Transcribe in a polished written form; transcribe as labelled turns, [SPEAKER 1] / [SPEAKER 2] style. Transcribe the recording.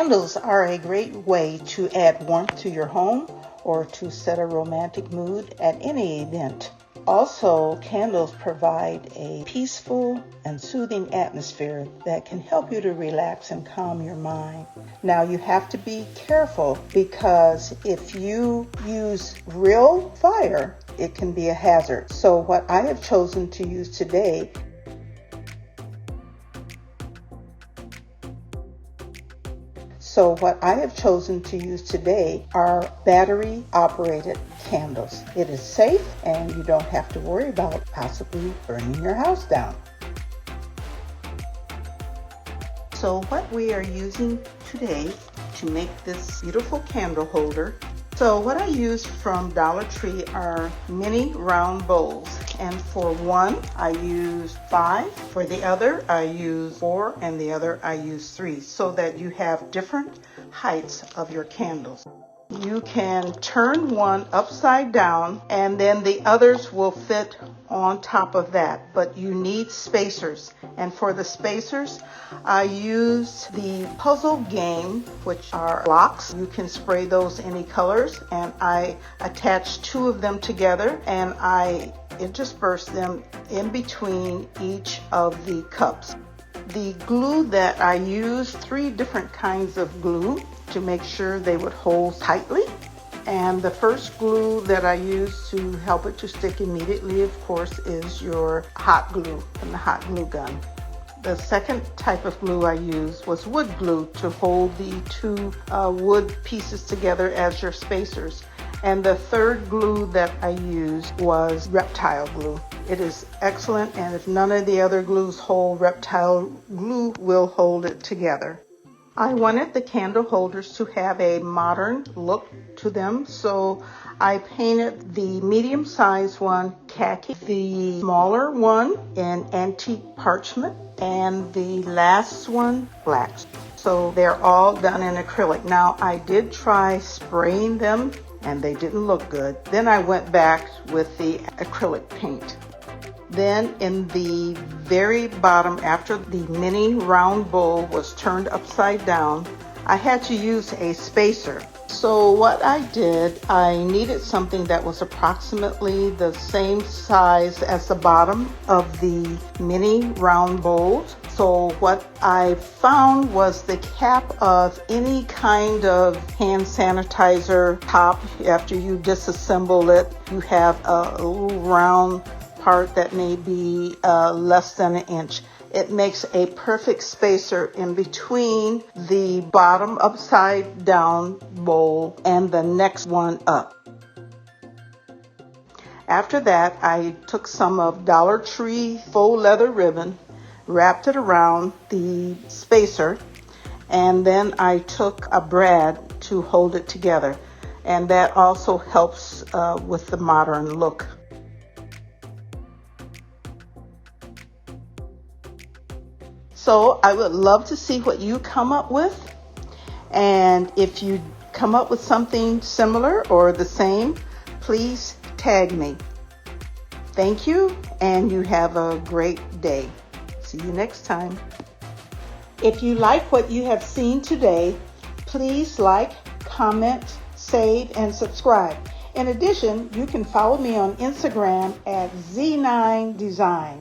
[SPEAKER 1] Candles are a great way to add warmth to your home or to set a romantic mood at any event. Also, candles provide a peaceful and soothing atmosphere that can help you to relax and calm your mind. Now, you have to be careful because if you use real fire, it can be a hazard. So what I have chosen to use today are battery-operated candles. It is safe and you don't have to worry about possibly burning your house down. So what we are using today to make this beautiful candle holder. So what I used from Dollar Tree are mini round bowls. And for one, I used 5. For the other, I used 4. And the other, I used 3. So that you have different heights of your candles. You can turn one upside down and then the others will fit on top of that. But you need spacers. And for the spacers, I used the puzzle game, which are blocks. You can spray those any colors. And I attached 2 of them together and I interspersed them in between each of the cups. The glue that I used, 3 different kinds of glue to make sure they would hold tightly. And the first glue that I used to help it to stick immediately, of course, is your hot glue from the hot glue gun. The second type of glue I used was wood glue to hold the 2 wood pieces together as your spacers. And the third glue that I used was reptile glue. It is excellent, and if none of the other glues hold, reptile glue will hold it together. I wanted the candle holders to have a modern look to them, so I painted the medium-sized one khaki, the smaller one in antique parchment, and the last one black. So they're all done in acrylic. Now, I did try spraying them and they didn't look good. Then I went back with the acrylic paint. Then in the very bottom, after the mini round bowl was turned upside down, I had to use a spacer. So what I did, I needed something that was approximately the same size as the bottom of the mini round bowls. So what I found was the cap of any kind of hand sanitizer top. After you disassemble it, you have a little round part that may be less than 1 inch. It makes a perfect spacer in between the bottom upside down bowl and the next one up. After that, I took some of Dollar Tree faux leather ribbon, wrapped it around the spacer, and then I took a brad to hold it together. And that also helps with the modern look. So I would love to see what you come up with. And if you come up with something similar or the same, please tag me. Thank you, and you have a great day. See you next time. If you like what you have seen today, please like, comment, save, and subscribe. In addition, you can follow me on Instagram at Z9Design.